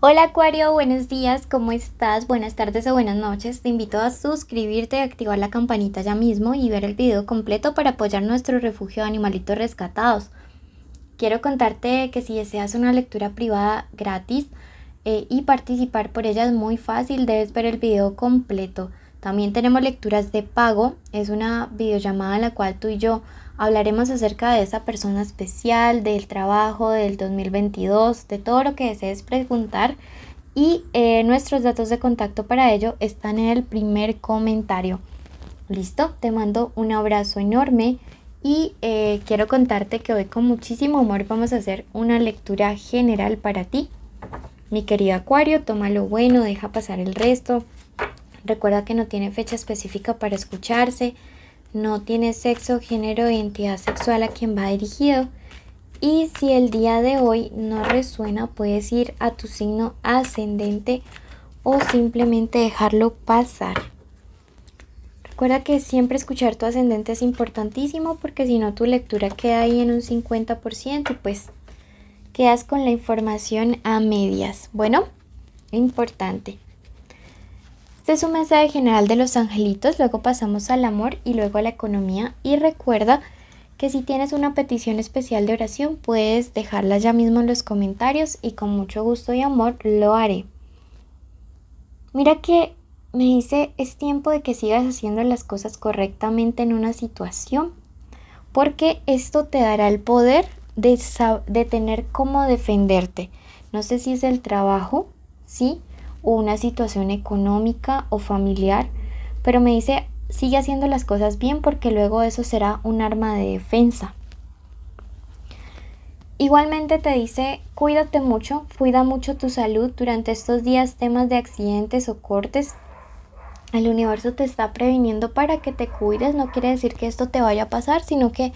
Hola Acuario, buenos días, ¿cómo estás? Buenas tardes o buenas noches. Te invito a suscribirte y activar la campanita ya mismo y ver el video completo para apoyar nuestro refugio de animalitos rescatados. Quiero contarte que si deseas una lectura privada gratis y participar por ella es muy fácil, debes ver el video completo. También tenemos lecturas de pago, es una videollamada en la cual tú y yo hablaremos acerca de esa persona especial, del trabajo, del 2022, de todo lo que desees preguntar y nuestros datos de contacto para ello están en el primer comentario. ¿Listo? Te mando un abrazo enorme y quiero contarte que hoy con muchísimo amor vamos a hacer una lectura general para ti. Mi querido Acuario, toma lo bueno, deja pasar el resto. Recuerda que no tiene fecha específica para escucharse, no tiene sexo, género o identidad sexual a quien va dirigido. Y si el día de hoy no resuena, puedes ir a tu signo ascendente o simplemente dejarlo pasar. Recuerda que siempre escuchar tu ascendente es importantísimo porque si no tu lectura queda ahí en un 50% y pues quedas con la información a medias. Bueno, importante. Este es un mensaje general de los angelitos, luego pasamos al amor y luego a la economía. Y recuerda que si tienes una petición especial de oración puedes dejarla ya mismo en los comentarios y con mucho gusto y amor lo haré. Mira que me dice, es tiempo de que sigas haciendo las cosas correctamente en una situación, porque esto te dará el poder de tener cómo defenderte. No sé si es el trabajo, ¿sí? O una situación económica o familiar, pero me dice, sigue haciendo las cosas bien porque luego eso será un arma de defensa. Igualmente te dice, cuídate mucho, cuida mucho tu salud durante estos días, temas de accidentes o cortes. El universo te está previniendo para que te cuides, no quiere decir que esto te vaya a pasar, sino que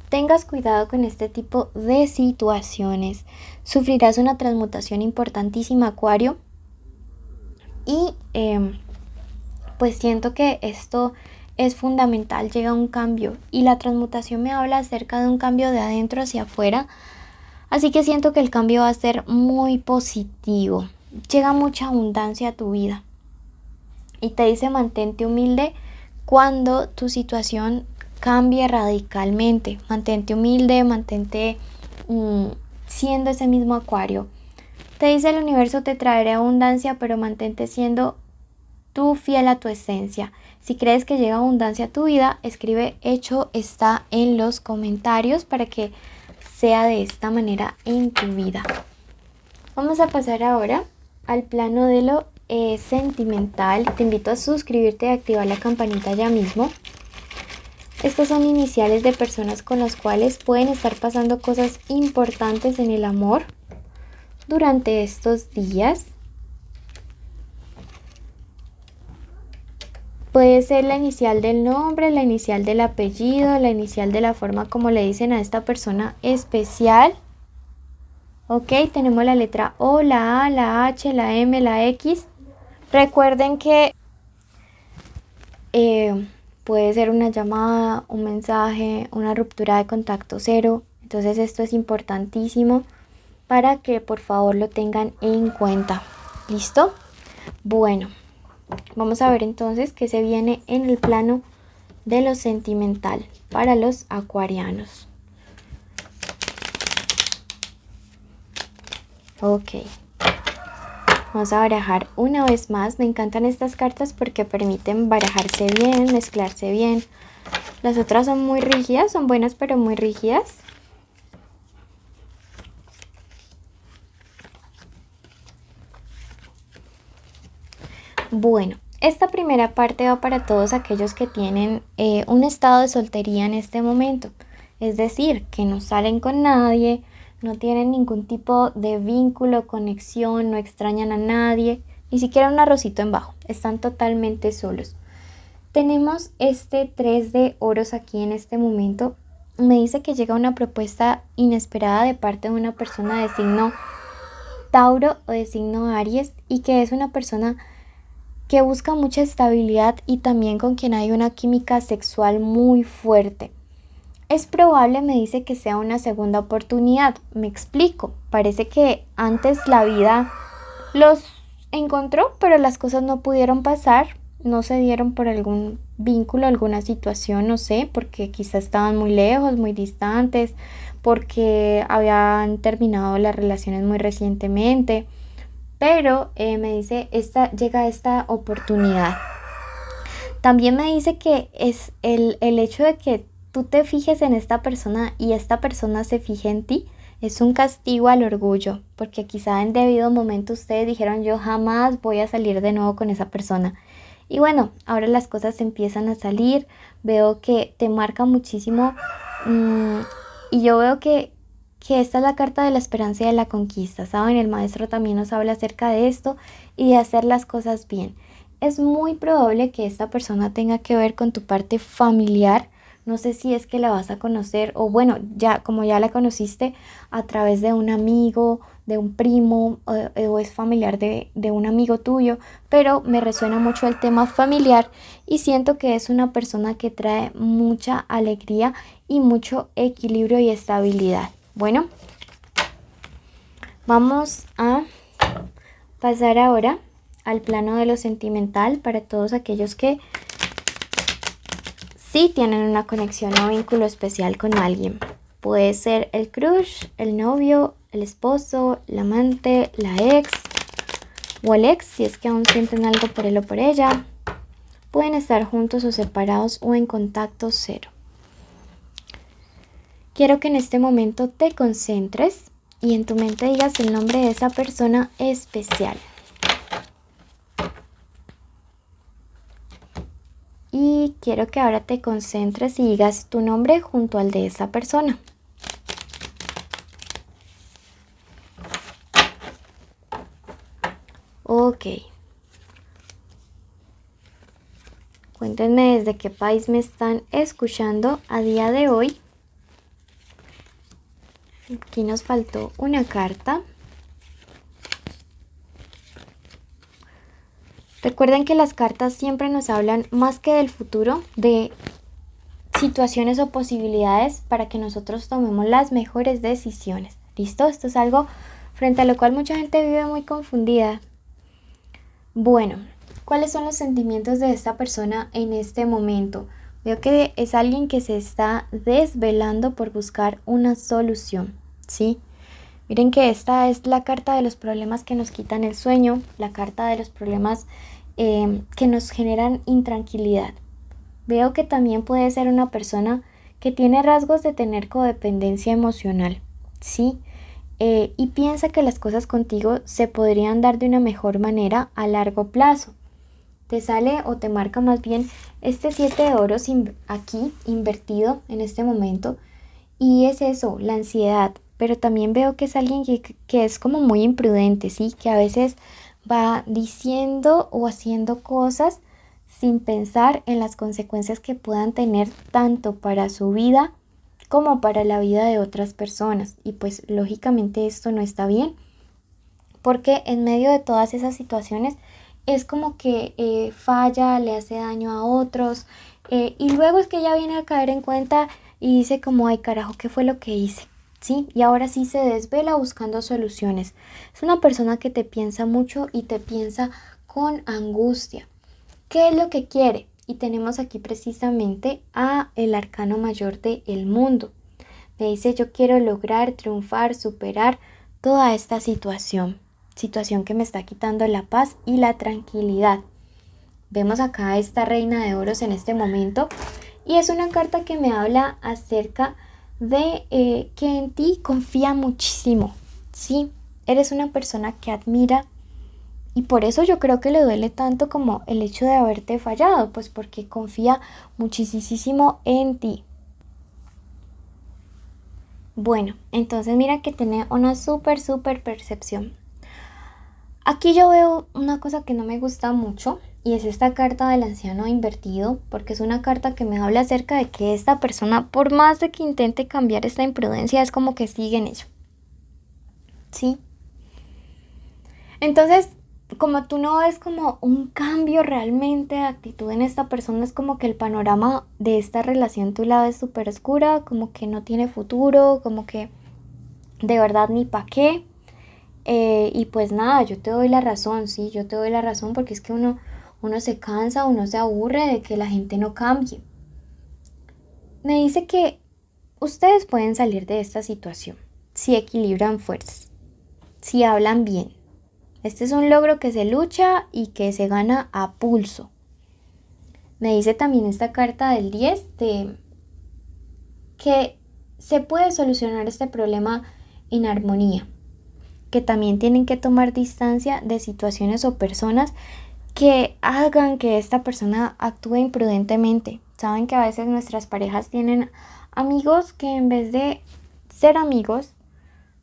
tengas cuidado con este tipo de situaciones. Sufrirás una transmutación importantísima, Acuario, y pues siento que esto es fundamental, llega un cambio y la transmutación me habla acerca de un cambio de adentro hacia afuera, así que siento que el cambio va a ser muy positivo, llega mucha abundancia a tu vida y te dice mantente humilde cuando tu situación cambie radicalmente, mantente humilde, mantente siendo ese mismo Acuario. Te dice el universo te traerá abundancia, pero mantente siendo tú fiel a tu esencia. Si crees que llega abundancia a tu vida, escribe hecho está en los comentarios para que sea de esta manera en tu vida. Vamos a pasar ahora al plano de lo sentimental. Te invito a suscribirte y activar la campanita ya mismo. Estas son iniciales de personas con las cuales pueden estar pasando cosas importantes en el amor durante estos días. Puede ser la inicial del nombre, la inicial del apellido, la inicial de la forma como le dicen a esta persona especial. Ok, tenemos la letra O, la A, la H, la M, la X. Recuerden que puede ser una llamada, un mensaje, una ruptura de contacto cero. Entonces esto es importantísimo para que por favor lo tengan en cuenta. ¿Listo? Bueno, vamos a ver entonces qué se viene en el plano de lo sentimental para los acuarianos. Ok, vamos a barajar una vez más. Me encantan estas cartas porque permiten barajarse bien, mezclarse bien. Las otras son muy rígidas, son buenas pero muy rígidas. Bueno, esta primera parte va para todos aquellos que tienen un estado de soltería en este momento. Es decir, que no salen con nadie, no tienen ningún tipo de vínculo, conexión, no extrañan a nadie, ni siquiera un arrocito en bajo. Están totalmente solos. Tenemos este 3 de oros aquí en este momento. Me dice que llega una propuesta inesperada de parte de una persona de signo Tauro o de signo Aries y que es una persona que busca mucha estabilidad y también con quien hay una química sexual muy fuerte. Es probable, me dice, que sea una segunda oportunidad. Me explico. Parece que antes la vida Los encontró, pero las cosas no pudieron pasar, no se dieron por algún vínculo, alguna situación, no sé, porque quizás estaban muy lejos, muy distantes, porque habían terminado las relaciones muy recientemente, pero me dice, llega esta oportunidad. También me dice que es el hecho de que tú te fijes en esta persona y esta persona se fije en ti, es un castigo al orgullo, porque quizá en debido momento ustedes dijeron yo jamás voy a salir de nuevo con esa persona. Y bueno, ahora las cosas empiezan a salir, veo que te marca muchísimo mm, y yo veo que esta es la carta de la esperanza y de la conquista, ¿saben? El maestro también nos habla acerca de esto y de hacer las cosas bien. Es muy probable que esta persona tenga que ver con tu parte familiar. No sé si es que la vas a conocer o bueno, ya como ya la conociste a través de un amigo, de un primo o es familiar de un amigo tuyo, pero me resuena mucho el tema familiar y siento que es una persona que trae mucha alegría y mucho equilibrio y estabilidad. Bueno, vamos a pasar ahora al plano de lo sentimental para todos aquellos que sí tienen una conexión o vínculo especial con alguien. Puede ser el crush, el novio, el esposo, la amante, la ex o el ex si es que aún sienten algo por él o por ella. Pueden estar juntos o separados o en contacto cero. Quiero que en este momento te concentres y en tu mente digas el nombre de esa persona especial. Y quiero que ahora te concentres y digas tu nombre junto al de esa persona. Ok. Cuéntenme desde qué país me están escuchando a día de hoy. Aquí nos faltó una carta. Recuerden que las cartas siempre nos hablan más que del futuro, de situaciones o posibilidades para que nosotros tomemos las mejores decisiones. ¿Listo? Esto es algo frente a lo cual mucha gente vive muy confundida. Bueno, ¿cuáles son los sentimientos de esta persona en este momento? Veo que es alguien que se está desvelando por buscar una solución, ¿sí? Miren que esta es la carta de los problemas que nos quitan el sueño, la carta de los problemas que nos generan intranquilidad. Veo que también puede ser una persona que tiene rasgos de tener codependencia emocional, ¿sí? Y piensa que las cosas contigo se podrían dar de una mejor manera a largo plazo. Te sale o te marca más bien este 7 de oros aquí invertido en este momento y es eso, la ansiedad. Pero también veo que es alguien que es como muy imprudente, ¿sí? Que a veces va diciendo o haciendo cosas sin pensar en las consecuencias que puedan tener tanto para su vida como para la vida de otras personas. Y pues lógicamente esto no está bien, porque en medio de todas esas situaciones es como que falla, le hace daño a otros y luego es que ella viene a caer en cuenta y dice como, ay carajo, ¿qué fue lo que hice? ¿Sí? Y ahora sí se desvela buscando soluciones. Es una persona que te piensa mucho y te piensa con angustia. ¿Qué es lo que quiere? Y tenemos aquí precisamente a el arcano mayor del mundo. Me dice, yo quiero lograr, triunfar, superar toda esta situación que me está quitando la paz y la tranquilidad. Vemos acá a esta reina de oros en este momento y es una carta que me habla acerca de que en ti confía muchísimo. Sí, eres una persona que admira y por eso yo creo que le duele tanto como el hecho de haberte fallado, pues porque confía muchísimo en ti. Bueno, entonces mira que tiene una súper percepción. Aquí yo veo una cosa que no me gusta mucho y es esta carta del anciano invertido, porque es una carta que me habla acerca de que esta persona, por más de que intente cambiar esta imprudencia, es como que sigue en ello. ¿Sí? Entonces, como tú no ves como un cambio realmente de actitud en esta persona, es como que el panorama de esta relación tú la ves súper oscura, como que no tiene futuro, como que de verdad ni pa' qué. Y pues nada, yo te doy la razón, sí, yo te doy la razón porque es que uno se cansa, uno se aburre de que la gente no cambie. Me dice que ustedes pueden salir de esta situación si equilibran fuerzas, si hablan bien. Este es un logro que se lucha y que se gana a pulso. Me dice también esta carta del 10 de que se puede solucionar este problema en armonía, que también tienen que tomar distancia de situaciones o personas que hagan que esta persona actúe imprudentemente. Saben que a veces nuestras parejas tienen amigos que en vez de ser amigos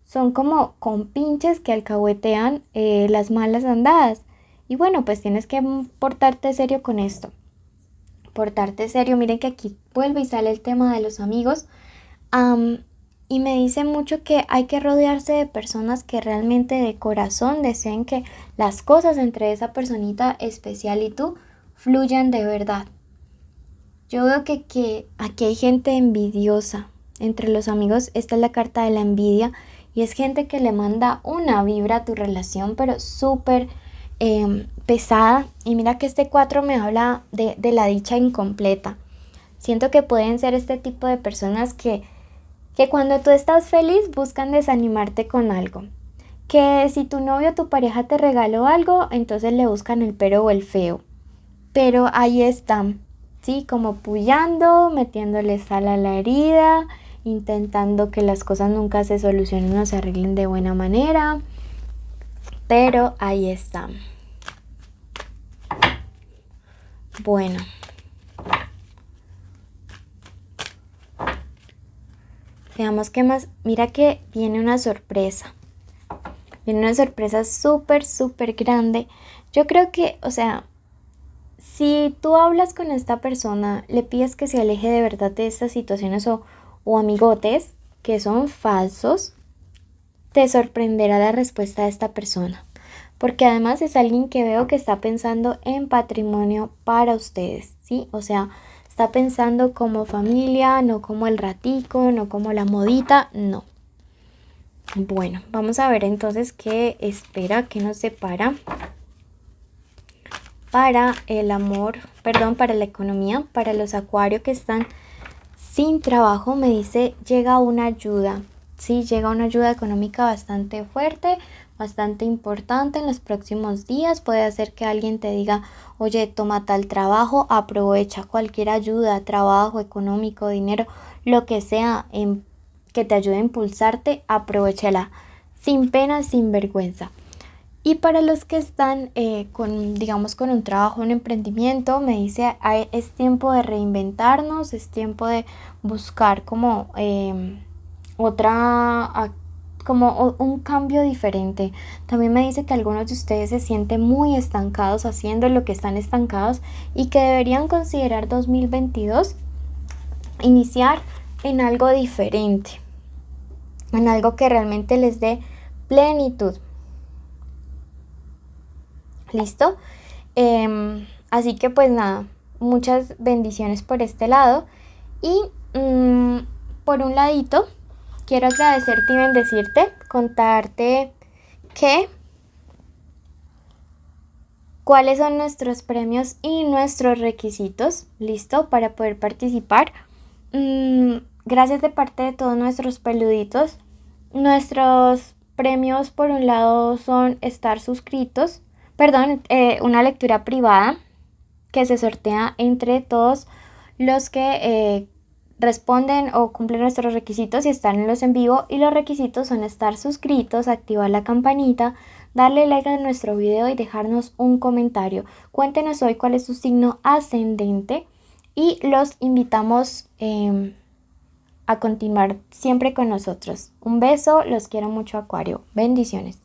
son como compinches que alcahuetean las malas andadas. Y bueno, pues tienes que portarte serio con esto. Portarte serio, miren que aquí vuelve y sale el tema de los amigos. Y me dice mucho que hay que rodearse de personas que realmente de corazón deseen que las cosas entre esa personita especial y tú fluyan de verdad. Yo veo que aquí hay gente envidiosa. Entre los amigos, esta es la carta de la envidia y es gente que le manda una vibra a tu relación, pero súper pesada. Y mira que este 4 me habla de la dicha incompleta. Siento que pueden ser este tipo de personas que cuando tú estás feliz buscan desanimarte con algo. Que si tu novio o tu pareja te regaló algo, entonces le buscan el pero o el feo. Pero ahí están, ¿sí? Como puyando, metiéndole sal a la herida, intentando que las cosas nunca se solucionen o se arreglen de buena manera. Pero ahí están. Bueno. Veamos qué más. Mira que viene una sorpresa. Viene una sorpresa súper, súper grande. Yo creo que, o sea, si tú hablas con esta persona, le pides que se aleje de verdad de estas situaciones o amigotes que son falsos, te sorprenderá la respuesta de esta persona. Porque además es alguien que veo que está pensando en patrimonio para ustedes, ¿sí? O sea, está pensando como familia, no como el ratico, no como la modita, no. Bueno, vamos a ver entonces qué espera, qué nos separa para el amor, perdón, para la economía, para los acuarios que están sin trabajo. Me dice, llega una ayuda, sí, llega una ayuda económica bastante fuerte, bastante importante en los próximos días. Puede hacer que alguien te diga, oye, toma tal trabajo, aprovecha cualquier ayuda, trabajo económico, dinero, lo que sea, que te ayude a impulsarte, aprovechala, sin pena, sin vergüenza. Y para los que están digamos, con un trabajo, un emprendimiento, me dice, es tiempo de reinventarnos, es tiempo de buscar como como un cambio diferente. También me dice que algunos de ustedes se sienten muy estancados haciendo lo que están estancados y que deberían considerar 2022 iniciar en algo diferente, en algo que realmente les dé plenitud. ¿Listo? Así que pues nada, muchas bendiciones por este lado. Y por un ladito, quiero agradecerte y bendecirte, contarte que cuáles son nuestros premios y nuestros requisitos, ¿listo? Para poder participar. Gracias de parte de todos nuestros peluditos. Nuestros premios por un lado son estar suscritos, una lectura privada que se sortea entre todos los que responden o cumplen nuestros requisitos y están en los en vivo. Y los requisitos son estar suscritos, activar la campanita, darle like a nuestro video y dejarnos un comentario. Cuéntenos hoy cuál es su signo ascendente y los invitamos a continuar siempre con nosotros. Un beso, los quiero mucho, Acuario. Bendiciones.